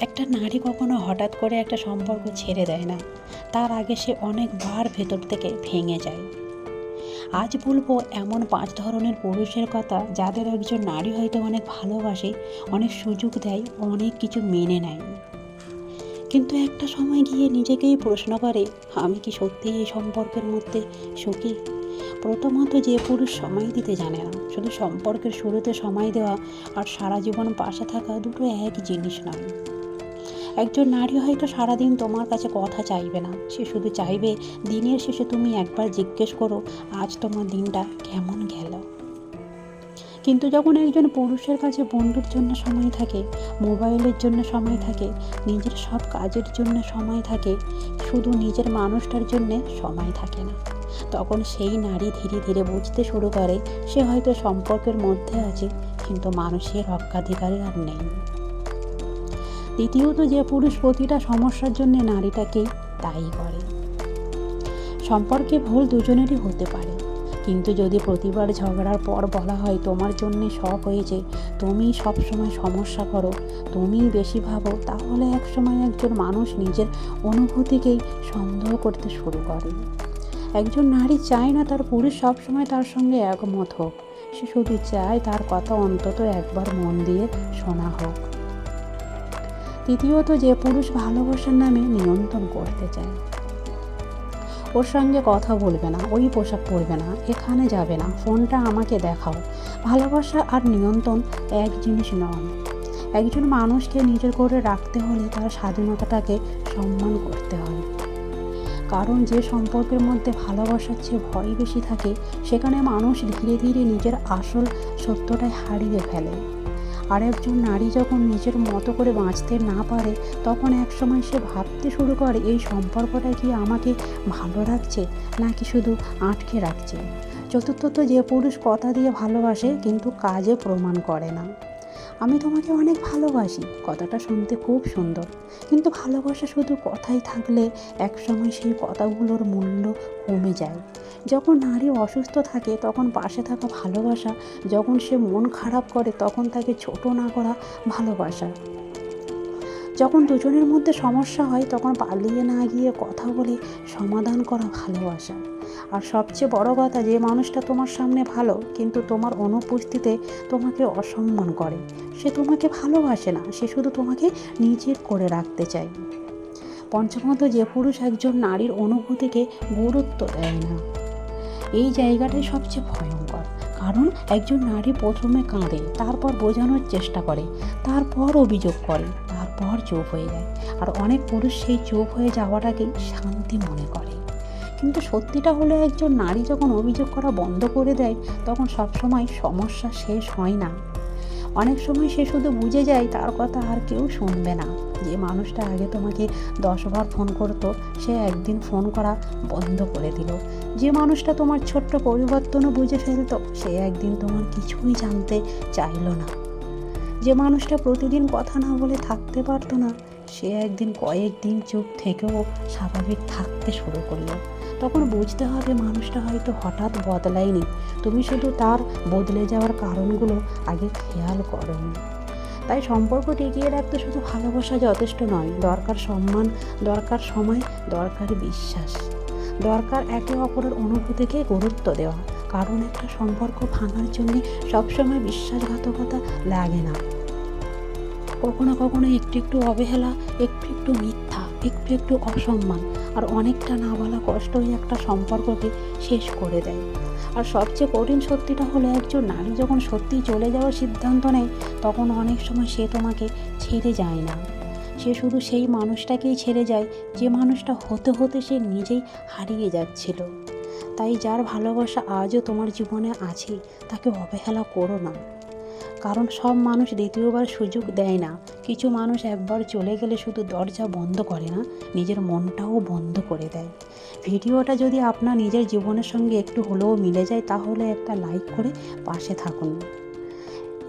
একটা নারী কখনো হঠাৎ করে একটা সম্পর্ক ছেড়ে দেয় না, তার আগে সে অনেকবার ভেতর থেকে ভেঙে যায়। আজ বলবো এমন 5 ধরনের পুরুষের কথা যাদের একজন নারী হয়তো অনেক ভালোবাসে, অনেক সুযোগ দেয়, অনেক কিছু মেনে নেয়, কিন্তু একটা সময় গিয়ে নিজেকেই প্রশ্ন করে, আমি কি সত্যিই এই সম্পর্কের মধ্যে সুখী? প্রথমত, যে পুরুষ সময় দিতে জানে না। শুধু সম্পর্কের শুরুতে সময় দেওয়া আর সারা জীবন পাশে থাকা দুটো এক জিনিস নয়। একজন নারী হয়তো সারাদিন তোমার কাছে কথা চাইবে না, সে শুধু চাইবে দিনের শেষে তুমি একবার জিজ্ঞেস করো, আজ তোমার দিনটা কেমন গেল। কিন্তু যখন একজন পুরুষের কাছে বন্ধুর জন্য সময় থাকে, মোবাইলের জন্য সময় থাকে, নিজের সব কাজের জন্য সময় থাকে, শুধু নিজের মানুষটার জন্য সময় থাকে না, তখন সেই নারী ধীরে ধীরে বুঝতে শুরু করে সে হয়তো সম্পর্কের মধ্যে আছে, কিন্তু মানুষের অগ্রাধিকারই আর নেই। দ্বিতীয়ত, যে পুরুষ প্রতিটা সমস্যার জন্য নারীটাকেই দায়ী করে। সম্পর্কে ভুল দুজনেরই হতে পারে, কিন্তু যদি প্রতিবার ঝগড়ার পর বলা হয় তোমার জন্য সব হয়েছে, তুমি সবসময় সমস্যা করো, তুমিই বেশি ভাবো, তাহলে একসময় একজন মানুষ নিজের অনুভূতিকেই সন্দেহ করতে শুরু করে। একজন নারী চায় না তার পুরুষ সবসময় তার সঙ্গে একমত হোক, সে শুধু চায় তার কথা অন্তত একবার মন দিয়ে শোনা হোক। তৃতীয়ত, যে পুরুষ ভালোবাসার নামে নিয়ন্ত্রণ করতে চায়। ওর সঙ্গে কথা বলবে না, ওই পোশাক পরবে না, এখানে যাবে না, ফোনটা আমাকে দেখাও। ভালোবাসা আর নিয়ন্ত্রণ এক জিনিস নয়। একজন মানুষকে নিজের করে রাখতে হলে তার স্বাধীনতাটাকে সম্মান করতে হয়। কারণ যে সম্পর্কের মধ্যে ভালোবাসার চেয়ে ভয় বেশি থাকে, সেখানে মানুষ ধীরে ধীরে নিজের আসল সত্যটাই হারিয়ে ফেলে। আর একজন নারী যখন নিজের মতো করে বাঁচতে না পারে, তখন একসময় সে ভাবতে শুরু করে এই সম্পর্কটা কি আমাকে ভালো রাখছে নাকি শুধু আটকে রাখছে। চতুর্থত, যে পুরুষ কথা দিয়ে ভালোবাসে কিন্তু কাজে প্রমাণ করে না। আমি তোমাকে অনেক ভালোবাসি কথাটা শুনতে খুব সুন্দর, কিন্তু ভালোবাসা শুধু কথাই থাকলে একসময় সেই কথাগুলোর মূল্য কমে যায়। যখন নারী অসুস্থ থাকে তখন পাশে থাকা ভালোবাসা, যখন সে মন খারাপ করে তখন তাকে ছোট না করা ভালোবাসা, যখন দুজনের মধ্যে সমস্যা হয় তখন পালিয়ে না গিয়ে কথা বলে সমাধান করা ভালোবাসা। আর সবচেয়ে বড় কথা, যে মানুষটা তোমার সামনে ভালো কিন্তু তোমার অনুপস্থিতিতে তোমাকে অসম্মান করে, সে তোমাকে ভালোবাসে না, সে শুধু তোমাকে নিজের করে রাখতে চায়। পঞ্চমত, যে পুরুষ একজন নারীর অনুভূতিকে গুরুত্ব দেয় না। এই জায়গাটাই সবচেয়ে ভয়ঙ্কর, কারণ একজন নারী প্রথমে কাঁদে, তারপর বোঝানোর চেষ্টা করে, তারপর অভিযোগ করে, তারপর চুপ হয়ে যায়। আর অনেক পুরুষ সেই চুপ হয়ে যাওয়াটাকেই শান্তি মনে করে। কিন্তু সত্যিটা হলো, একজন নারী যখন অভিযোগ করা বন্ধ করে দেয় তখন সবসময় সমস্যা শেষ হয় না। অনেক সময় সে শুধু বুঝে যায় তার কথা আর কেউ শুনবে না। যে মানুষটা আগে তোমাকে 10 বার ফোন করতো, সে একদিন ফোন করা বন্ধ করে দিল। যে মানুষটা তোমার ছোট্ট পরিবর্তনও বুঝে ফেলতো, সে একদিন তোমার কিছুই জানতে চাইলো না। যে মানুষটা প্রতিদিন কথা না বলে থাকতে পারতো না, সে একদিন কয়েকদিন চুপ থেকেও স্বাভাবিক থাকতে শুরু করলো। তখন বুঝতে হবে মানুষটা হয়তো হঠাৎ বদলায়নি, তুমি শুধু তার বদলে যাওয়ার কারণগুলো আগে খেয়াল করোনি। তাই সম্পর্ক টিকিয়ে রাখতে শুধু ভালোবাসা যথেষ্ট নয়, দরকার সম্মান, দরকার সময়, দরকার বিশ্বাস, দরকার একে অপরের অনুভূতিকে গুরুত্ব দেওয়া। কারণ একটা সম্পর্ক ভাঙার জন্য সবসময় বিশ্বাসঘাতকতা লাগে না। কখনো কখনো একটু একটু অবহেলা, একটু একটু মিথ্যা, একটু একটু অসম্মান আর অনেকটা না বলা কষ্টই একটা সম্পর্ককে শেষ করে দেয়। আর সবচেয়ে কঠিন সত্যিটা হলো, একজন নারী যখন সত্যিই চলে যাওয়ার সিদ্ধান্ত নেয় তখন অনেক সময় সে তোমাকে ছেড়ে যায় না, সে শুধু সেই মানুষটাকেই ছেড়ে যায় যে মানুষটা হতে হতে সে নিজেই হারিয়ে যাচ্ছিল। তাই যার ভালোবাসা আজও তোমার জীবনে আছে তাকে অবহেলা করো না, কারণ সব মানুষ দ্বিতীয়বার সুযোগ দেয় না। কিছু মানুষ একবার চলে গেলে শুধু দরজা বন্ধ করে না, নিজের মনটাও বন্ধ করে দেয়। ভিডিওটা যদি আপনার নিজের জীবনের সঙ্গে একটু হলেও মিলে যায় তাহলে একটা লাইক করে পাশে থাকুন।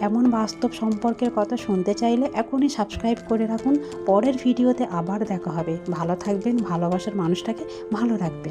এমন বাস্তব সম্পর্কের কথা শুনতে চাইলে এখনই সাবস্ক্রাইব করে রাখুন। পরের ভিডিওতে আবার দেখা হবে। ভালো থাকবেন, ভালোবাসার মানুষটাকে ভালো রাখবেন।